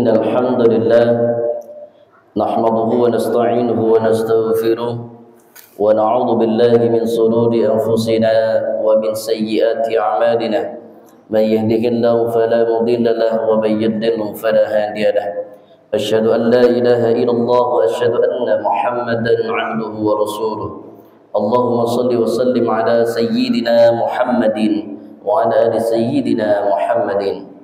إن الحمد لله نحمده ونستعينه ونستغفره ونعوذ بالله من شرور أنفسنا ومن سيئات أعمالنا من يهده الله فلا مضل له ومن يضلل فلا هادي له أشهد أن لا إله إلا الله وأشهد أن محمدا عبده ورسوله اللهم صل وسلم على سيدنا محمد وعلى آل سيدنا محمد.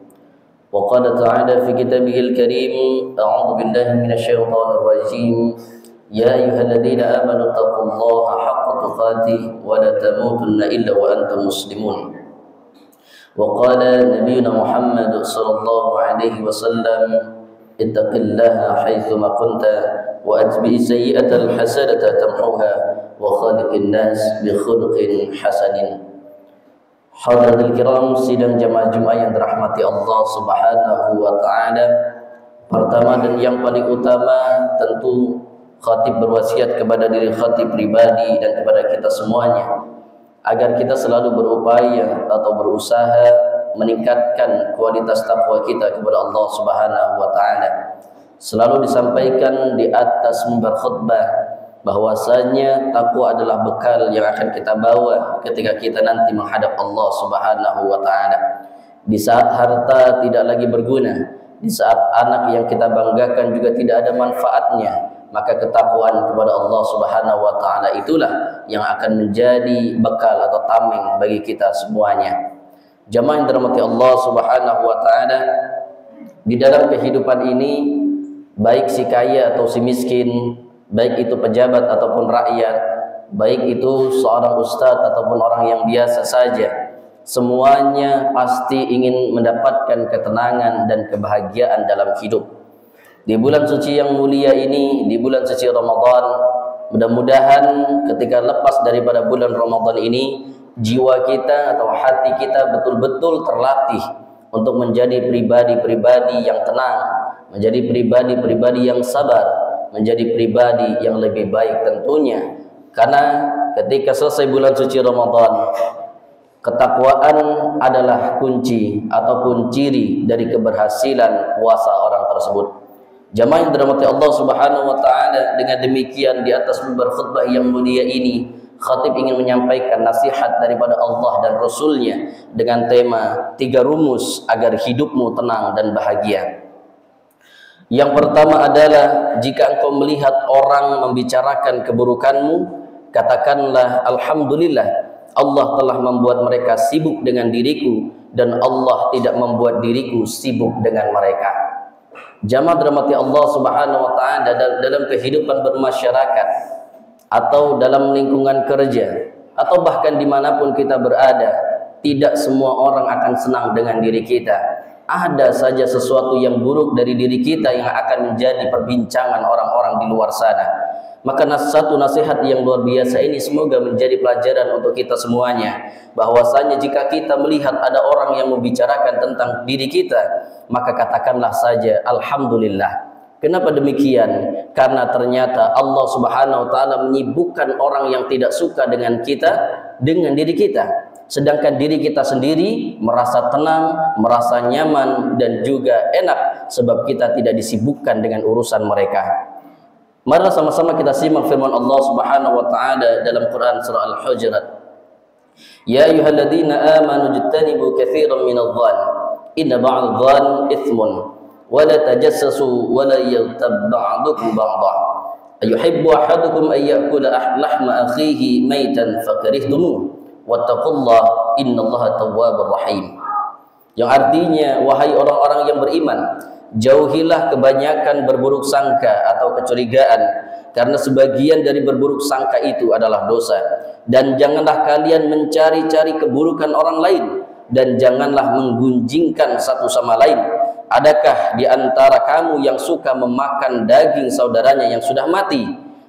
وقال تعالى في كتابه الكريم أعوذ بالله من الشيطان الرجيم يا أيها الذين آمنوا اتقوا الله حق تقاته ولا تموتن إلا وأنتم مسلمون. وقال نبينا محمد صلى الله عليه وسلم اتق الله حيثما كنت وأتبع السيئة الحسنة تمحوها وخالق الناس بخلق حسن. Hadirin kiram sidang jamaah Jumat yang dirahmati Allah Subhanahu wa taala. Pertama dan yang paling utama tentu khatib berwasiat kepada diri khatib pribadi dan kepada kita semuanya agar kita selalu berupaya atau berusaha meningkatkan kualitas takwa kita kepada Allah Subhanahu wa taala. Selalu disampaikan di atas mimbar khutbah bahwasanya takwa adalah bekal yang akan kita bawa ketika kita nanti menghadap Allah Subhanahu wa taala. Di saat harta tidak lagi berguna, di saat anak yang kita banggakan juga tidak ada manfaatnya, maka ketakwaan kepada Allah Subhanahu wa taala itulah yang akan menjadi bekal atau tameng bagi kita semuanya. Jamaah yang dirahmati Allah Subhanahu wa taala, di dalam kehidupan ini baik si kaya atau si miskin, baik itu pejabat ataupun rakyat, baik itu seorang ustadz ataupun orang yang biasa saja, semuanya pasti ingin mendapatkan ketenangan dan kebahagiaan dalam hidup. Di bulan suci yang mulia ini, di bulan suci Ramadan, mudah-mudahan ketika lepas daripada bulan Ramadan ini, jiwa kita atau hati kita betul-betul terlatih untuk menjadi pribadi-pribadi yang tenang, menjadi pribadi-pribadi yang sabar, menjadi pribadi yang lebih baik tentunya. Karena ketika selesai bulan suci Ramadan, ketakwaan adalah kunci ataupun ciri dari keberhasilan puasa orang tersebut. Jamaah yang dirahmati Allah Subhanahu wa taala, dengan demikian di atas mimbar khutbah yang mulia ini, khatib ingin menyampaikan nasihat daripada Allah dan Rasulnya dengan tema 3 rumus agar hidupmu tenang dan bahagia. Yang pertama adalah, jika engkau melihat orang membicarakan keburukanmu, katakanlah alhamdulillah, Allah telah membuat mereka sibuk dengan diriku dan Allah tidak membuat diriku sibuk dengan mereka. Jamaah dirahmati Allah Subhanahu wa taala, dalam kehidupan bermasyarakat atau dalam lingkungan kerja atau bahkan dimanapun kita berada, tidak semua orang akan senang dengan diri kita. Ada saja sesuatu yang buruk dari diri kita yang akan menjadi perbincangan orang-orang di luar sana. Maka satu nasihat yang luar biasa ini semoga menjadi pelajaran untuk kita semuanya, bahwasanya jika kita melihat ada orang yang membicarakan tentang diri kita, maka katakanlah saja alhamdulillah. Kenapa demikian? Karena ternyata Allah Subhanahu wa taala menyibukkan orang yang tidak suka dengan kita dengan diri kita. Sedangkan diri kita sendiri merasa tenang, merasa nyaman dan juga enak sebab kita tidak disibukkan dengan urusan mereka. Mari sama-sama kita simak firman Allah Subhanahu wa taala dalam Quran surah Al-Hujurat. Ya ayyuhalladzina amanu ijtanibu katsiran minadh-dhann inna ba'dadh-dhann itsmun wa la tajassasu wa la yaghtab ba'dukum ba'dha ayuhibbu ahadukum an ya'kula lahma akhihi maitan fakarihtumuh wattaqullah innallaha tawwabur rahim. Yang artinya, wahai orang-orang yang beriman, jauhilah kebanyakan berburuk sangka atau kecurigaan, karena sebagian dari berburuk sangka itu adalah dosa. Dan janganlah kalian mencari-cari keburukan orang lain, dan janganlah menggunjingkan satu sama lain. Adakah di antara kamu yang suka memakan daging saudaranya yang sudah mati?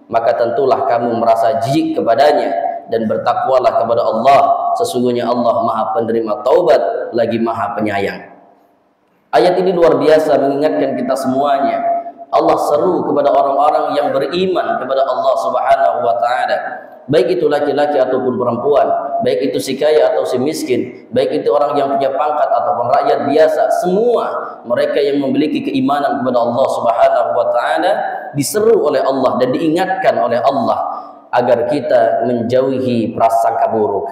Maka tentulah kamu merasa jijik kepadanya, dan bertakwalah kepada Allah, sesungguhnya Allah Maha Penerima Taubat lagi Maha Penyayang. Ayat ini luar biasa mengingatkan kita semuanya Allah seru kepada orang-orang yang beriman kepada Allah Subhanahu wa taala. Baik itu laki-laki ataupun perempuan, baik itu si kaya atau si miskin, baik itu orang yang punya pangkat ataupun rakyat biasa, semua mereka yang memiliki keimanan kepada Allah Subhanahu wa taala diseru oleh Allah dan diingatkan oleh Allah agar kita menjauhi prasangka buruk,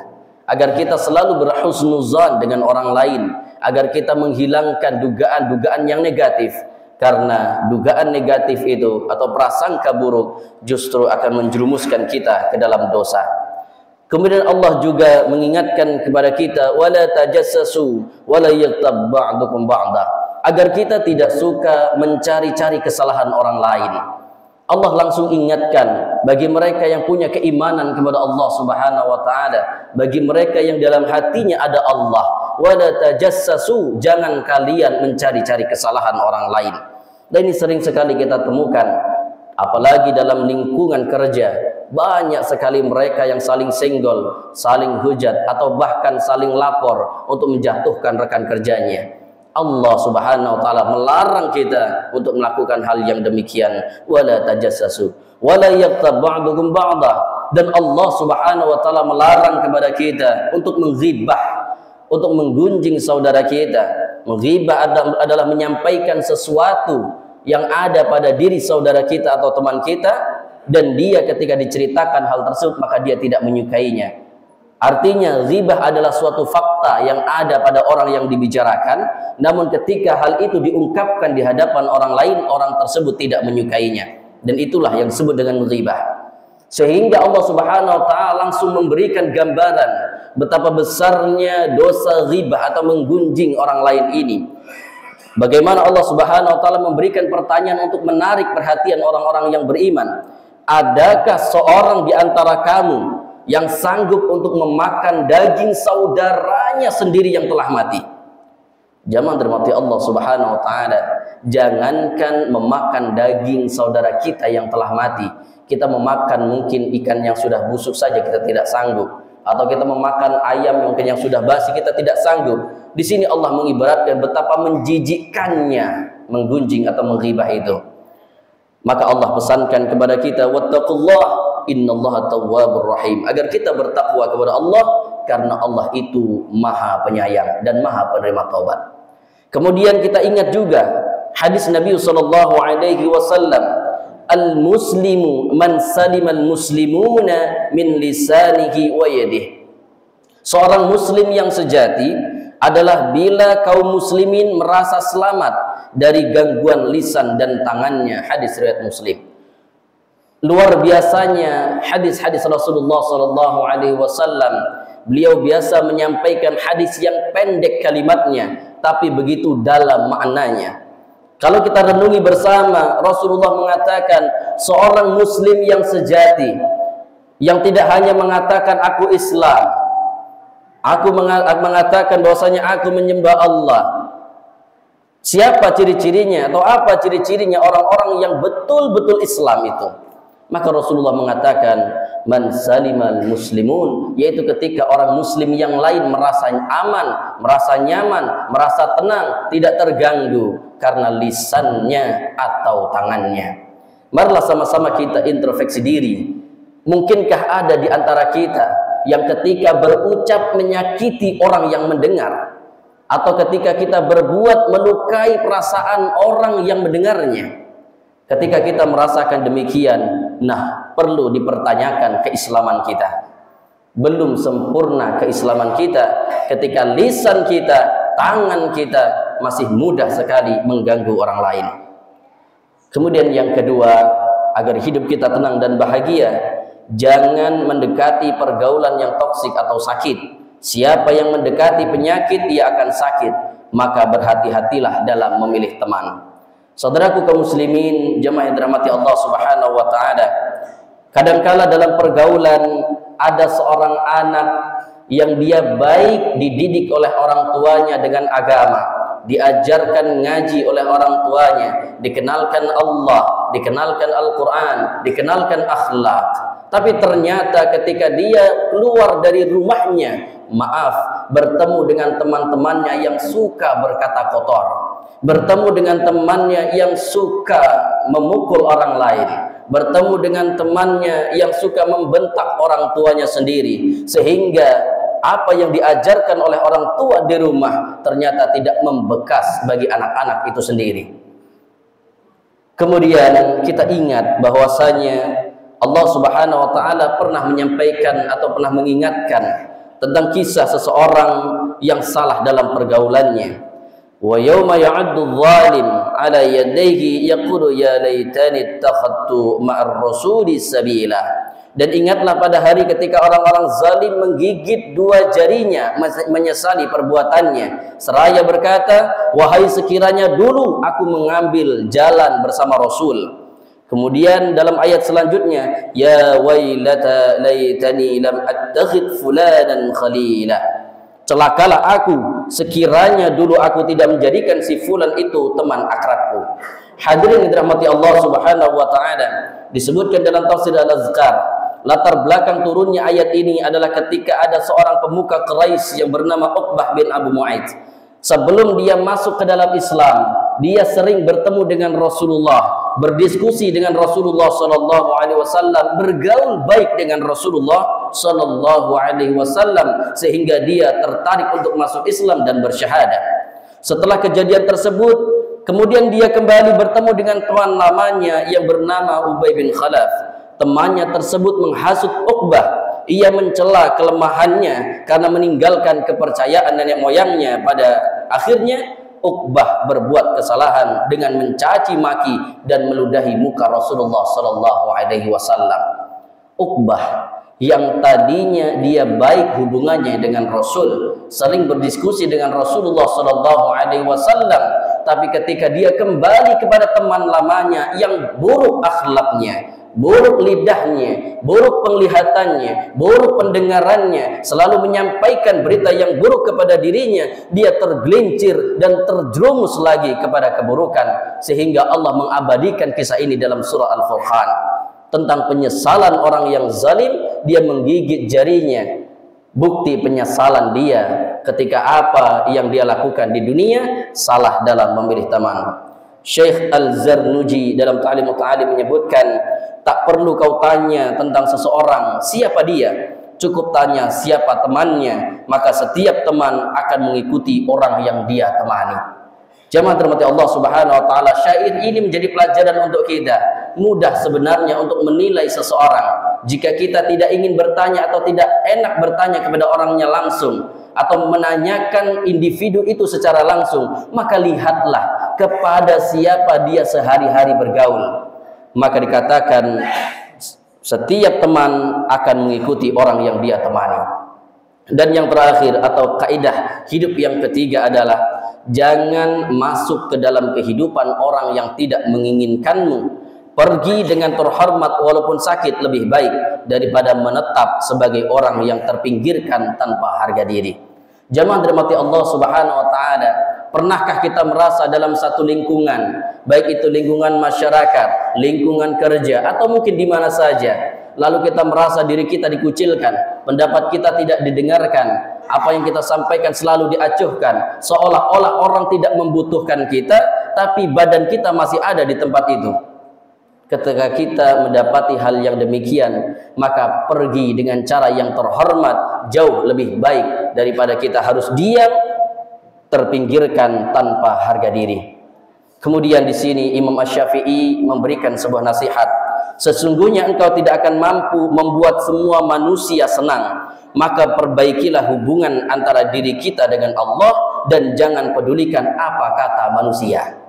agar kita selalu berhusnuzan dengan orang lain, agar kita menghilangkan dugaan-dugaan yang negatif. Karena dugaan negatif itu atau prasangka buruk justru akan menjerumuskan kita ke dalam dosa. Kemudian Allah juga mengingatkan kepada kita, wala tajassasu wala yaghtab ba'dukum ba'da, agar kita tidak suka mencari-cari kesalahan orang lain. Allah langsung ingatkan bagi mereka yang punya keimanan kepada Allah Subhanahu wa taala, bagi mereka yang dalam hatinya ada Allah, wala tajassasu, jangan kalian mencari-cari kesalahan orang lain. Dan ini sering sekali kita temukan, apalagi dalam lingkungan kerja, banyak sekali mereka yang saling senggol, saling hujat, atau bahkan saling lapor untuk menjatuhkan rekan kerjanya. Allah Subhanahu wa taala melarang kita untuk melakukan hal yang demikian. Wala tajassasu wala yaghtab ba'dukum ba'da. Dan Allah Subhanahu wa taala melarang kepada kita untuk menghibah, untuk menggunjing saudara kita. Menghibah adalah menyampaikan sesuatu yang ada pada diri saudara kita atau teman kita, dan dia ketika diceritakan hal tersebut maka dia tidak menyukainya. Artinya ghibah adalah suatu fakta yang ada pada orang yang dibicarakan, namun ketika hal itu diungkapkan di hadapan orang lain, orang tersebut tidak menyukainya, dan itulah yang disebut dengan ghibah. Sehingga Allah Subhanahu wa taala langsung memberikan gambaran betapa besarnya dosa ghibah atau menggunjing orang lain ini. Bagaimana Allah Subhanahu wa taala memberikan pertanyaan untuk menarik perhatian orang-orang yang beriman. Adakah seorang di antara kamu yang sanggup untuk memakan daging saudaranya sendiri yang telah mati? Jamaah dirahmati Allah Subhanahu wa taala, jangankan memakan daging saudara kita yang telah mati, kita memakan mungkin ikan yang sudah busuk saja kita tidak sanggup, atau kita memakan ayam mungkin yang sudah basi kita tidak sanggup. Di sini Allah mengibaratkan betapa menjijikkannya menggunjing atau menghibah itu. Maka Allah pesankan kepada kita, wattaqullah innallaha tawwabur rahim, agar kita bertakwa kepada Allah karena Allah itu Maha Penyayang dan Maha Penerima taubat. Kemudian kita ingat juga hadis Nabi sallallahu alaihi wasallam, al-muslimu man salimal muslimuna min lisanihi wa yadihi. Seorang muslim yang sejati adalah bila kaum muslimin merasa selamat dari gangguan lisan dan tangannya. Hadis riwayat Muslim. Luar biasanya hadis-hadis Rasulullah sallallahu alaihi wasallam. Beliau biasa menyampaikan hadis yang pendek kalimatnya, tapi begitu dalam maknanya. Kalau kita renungi bersama, Rasulullah mengatakan seorang muslim yang sejati, yang tidak hanya mengatakan aku Islam, aku mengatakan bahwasanya aku menyembah Allah. Siapa ciri-cirinya atau apa ciri-cirinya orang-orang yang betul-betul Islam itu? Maka Rasulullah mengatakan man salimal muslimun, yaitu ketika orang muslim yang lain merasa aman, merasa nyaman, merasa tenang, tidak terganggu karena lisannya atau tangannya. Marilah sama-sama kita introspeksi diri. Mungkinkah ada di antara kita yang ketika berucap menyakiti orang yang mendengar, atau ketika kita berbuat melukai perasaan orang yang mendengarnya? Ketika kita merasakan demikian, nah perlu dipertanyakan keislaman kita. Belum sempurna keislaman kita ketika lisan kita, tangan kita masih mudah sekali mengganggu orang lain. Kemudian yang kedua, agar hidup kita tenang dan bahagia, jangan mendekati pergaulan yang toksik atau sakit. Siapa yang mendekati penyakit, dia akan sakit. Maka berhati-hatilah dalam memilih teman. Saudaraku kaum muslimin, jemaah yang dirahmati Allah Subhanahu wa taala, kadangkala dalam pergaulan ada seorang anak yang dia baik dididik oleh orang tuanya dengan agama, diajarkan ngaji oleh orang tuanya, dikenalkan Allah, dikenalkan Al-Quran, dikenalkan akhlak. Tapi ternyata ketika dia keluar dari rumahnya, bertemu dengan teman-temannya yang suka berkata kotor, bertemu dengan temannya yang suka memukul orang lain, bertemu dengan temannya yang suka membentak orang tuanya sendiri, sehingga apa yang diajarkan oleh orang tua di rumah ternyata tidak membekas bagi anak-anak itu sendiri. Kemudian kita ingat bahwasanya Allah Subhanahu wa taala pernah menyampaikan atau pernah mengingatkan tentang kisah seseorang yang salah dalam pergaulannya. Wa yauma ya'addu adh-dhalim 'ala yadayhi yaqulu ya laitani ittakhadtu ma'ar rasuli sabila. Dan ingatlah pada hari ketika orang-orang zalim menggigit dua jarinya menyesali perbuatannya, seraya berkata, wahai sekiranya dulu aku mengambil jalan bersama Rasul. Kemudian dalam ayat selanjutnya, ya wailata laitani lam attakhid fulanan khalila. Celakalah aku sekiranya dulu aku tidak menjadikan si fulan itu teman akrabku. Hadirin yang dirahmati Allah Subhanahu wa taala, disebutkan dalam tafsir Al-Azkar, latar belakang turunnya ayat ini adalah ketika ada seorang pemuka Quraisy yang bernama Uqbah bin Abu Mu'ayth. Sebelum dia masuk ke dalam Islam, dia sering bertemu dengan Rasulullah, berdiskusi dengan Rasulullah sallallahu alaihi wasallam, bergaul baik dengan Rasulullah sallallahu alaihi wasallam, sehingga dia tertarik untuk masuk Islam dan bersyahadah. Setelah kejadian tersebut, kemudian dia kembali bertemu dengan teman lamanya yang bernama Ubay bin Khalaf. Temannya tersebut menghasut Uqbah. Ia mencela kelemahannya karena meninggalkan kepercayaan nenek moyangnya. Pada akhirnya Uqbah berbuat kesalahan dengan mencaci maki dan meludahi muka Rasulullah sallallahu alaihi wasallam. Uqbah yang tadinya dia baik hubungannya dengan Rasul, sering berdiskusi dengan Rasulullah sallallahu alaihi wasallam, tapi ketika dia kembali kepada teman lamanya yang buruk akhlaknya, buruk lidahnya, buruk penglihatannya, buruk pendengarannya, selalu menyampaikan berita yang buruk kepada dirinya, dia tergelincir dan terjerumus lagi kepada keburukan, sehingga Allah mengabadikan kisah ini dalam surah Al-Furqan tentang penyesalan orang yang zalim. Dia menggigit jarinya, bukti penyesalan dia ketika apa yang dia lakukan di dunia salah dalam memilih teman. Syekh Al-Zarnuji dalam Ta'limut Ta'alim menyebutkan, tak perlu kau tanya tentang seseorang siapa dia, cukup tanya siapa temannya, maka setiap teman akan mengikuti orang yang dia temani. Jamaah dirahmati Allah Subhanahu wa taala, syair ini menjadi pelajaran untuk kita. Mudah sebenarnya untuk menilai seseorang. Jika kita tidak ingin bertanya atau tidak enak bertanya kepada orangnya langsung, atau menanyakan individu itu secara langsung, maka lihatlah kepada siapa dia sehari-hari bergaul. Maka dikatakan setiap teman akan mengikuti orang yang dia temani. Dan yang terakhir atau kaidah hidup yang ketiga adalah jangan masuk ke dalam kehidupan orang yang tidak menginginkanmu. Pergi dengan terhormat walaupun sakit lebih baik daripada menetap sebagai orang yang terpinggirkan tanpa harga diri. Jamaah dirahmati Allah Subhanahu wa taala, pernahkah kita merasa dalam satu lingkungan, baik itu lingkungan masyarakat, lingkungan kerja, atau mungkin di mana saja, lalu kita merasa diri kita dikucilkan, pendapat kita tidak didengarkan, apa yang kita sampaikan selalu diacuhkan, seolah-olah orang tidak membutuhkan kita, tapi badan kita masih ada di tempat itu. Ketika kita mendapati hal yang demikian, maka pergi dengan cara yang terhormat jauh lebih baik daripada kita harus diam, terpinggirkan tanpa harga diri. Kemudian di sini Imam Asy-Syafi'i memberikan sebuah nasihat. Sesungguhnya engkau tidak akan mampu membuat semua manusia senang, maka perbaikilah hubungan antara diri kita dengan Allah dan jangan pedulikan apa kata manusia.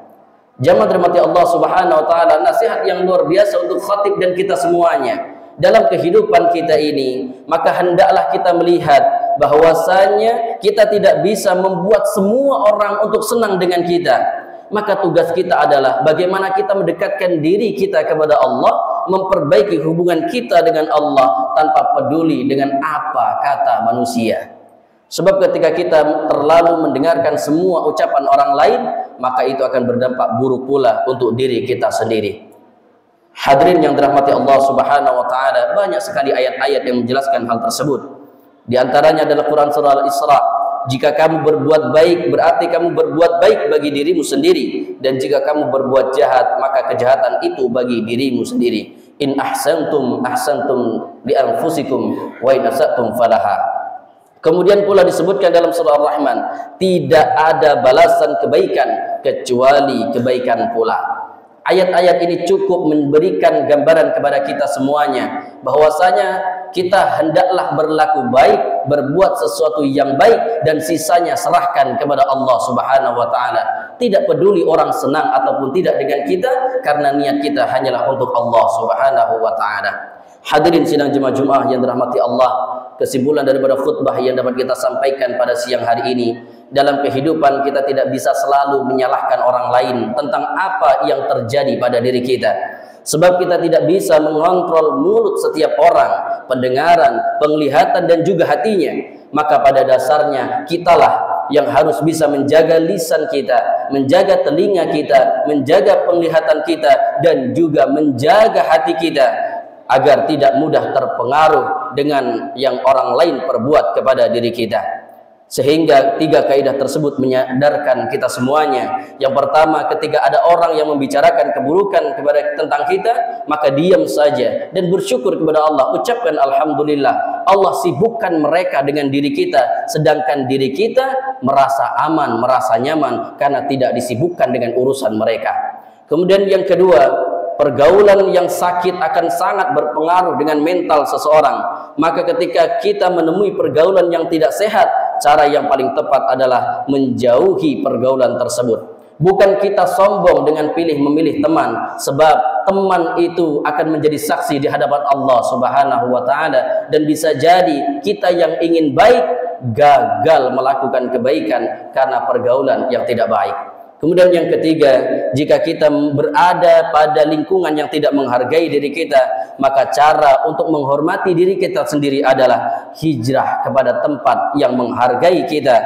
Jamaah dirahmati Allah Subhanahu wa taala, nasihat yang luar biasa untuk khatib dan kita semuanya. Dalam kehidupan kita ini, maka hendaklah kita melihat bahwasanya kita tidak bisa membuat semua orang untuk senang dengan kita. Maka tugas kita adalah bagaimana kita mendekatkan diri kita kepada Allah, memperbaiki hubungan kita dengan Allah tanpa peduli dengan apa kata manusia. Sebab ketika kita terlalu mendengarkan semua ucapan orang lain, maka itu akan berdampak buruk pula untuk diri kita sendiri. Hadirin yang dirahmati Allah Subhanahu wa taala, banyak sekali ayat-ayat yang menjelaskan hal tersebut. Di antaranya adalah Quran surah Al-Isra. Jika kamu berbuat baik, berarti kamu berbuat baik bagi dirimu sendiri. Dan jika kamu berbuat jahat, maka kejahatan itu bagi dirimu sendiri. In ahsantum ahsantum li anfusikum wa in asatum falaha. Kemudian pula disebutkan dalam surah Ar-Rahman, tidak ada balasan kebaikan kecuali kebaikan pula. Ayat-ayat ini cukup memberikan gambaran kepada kita semuanya bahwasanya kita hendaklah berlaku baik, berbuat sesuatu yang baik, dan sisanya serahkan kepada Allah Subhanahu wa taala. Tidak peduli orang senang ataupun tidak dengan kita, karena niat kita hanyalah untuk Allah Subhanahu wa taala. Hadirin sidang jemaah Jumat yang dirahmati Allah, kesimpulan daripada khutbah yang dapat kita sampaikan pada siang hari ini, dalam kehidupan kita tidak bisa selalu menyalahkan orang lain tentang apa yang terjadi pada diri kita. Sebab kita tidak bisa mengontrol mulut setiap orang, pendengaran, penglihatan, dan juga hatinya. Maka pada dasarnya kitalah yang harus bisa menjaga lisan kita, menjaga telinga kita, menjaga penglihatan kita, dan juga menjaga hati kita, agar tidak mudah terpengaruh dengan yang orang lain perbuat kepada diri kita. Sehingga tiga kaidah tersebut menyadarkan kita semuanya. Yang pertama, ketika ada orang yang membicarakan keburukan tentang kita, maka diam saja dan bersyukur kepada Allah. Ucapkan alhamdulillah. Allah sibukkan mereka dengan diri kita, sedangkan diri kita merasa aman, merasa nyaman karena tidak disibukkan dengan urusan mereka. Kemudian yang kedua, pergaulan yang sakit akan sangat berpengaruh dengan mental seseorang. Maka ketika kita menemui pergaulan yang tidak sehat, cara yang paling tepat adalah menjauhi pergaulan tersebut. Bukan kita sombong dengan memilih teman, sebab teman itu akan menjadi saksi di hadapan Allah Subhanahu wa taala, dan bisa jadi kita yang ingin baik gagal melakukan kebaikan karena pergaulan yang tidak baik. Kemudian yang ketiga, jika kita berada pada lingkungan yang tidak menghargai diri kita, maka cara untuk menghormati diri kita sendiri adalah hijrah kepada tempat yang menghargai kita,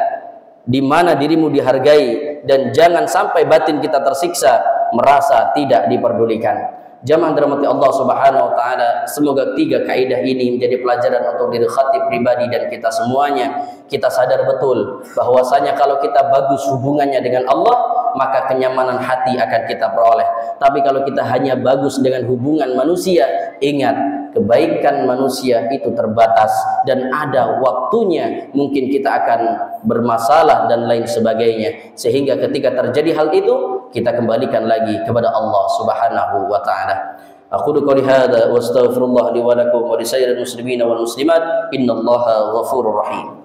di mana dirimu dihargai, dan jangan sampai batin kita tersiksa merasa tidak diperdulikan. Jamaah dirahmati Allah Subhanahu wa taala, semoga tiga kaidah ini menjadi pelajaran untuk diri khatib pribadi dan kita semuanya. Kita sadar betul bahwasanya kalau kita bagus hubungannya dengan Allah, maka kenyamanan hati akan kita peroleh. Tapi kalau kita hanya bagus dengan hubungan manusia, ingat, kebaikan manusia itu terbatas dan ada waktunya mungkin kita akan bermasalah dan lain sebagainya. Sehingga ketika terjadi hal itu, kita kembalikan lagi kepada Allah Subhanahu wa taala. Aqulu qouli hadza wa astaghfirullah li wa lakum wa li sairil muslimin wal muslimat. Innallaha ghafurur rahim.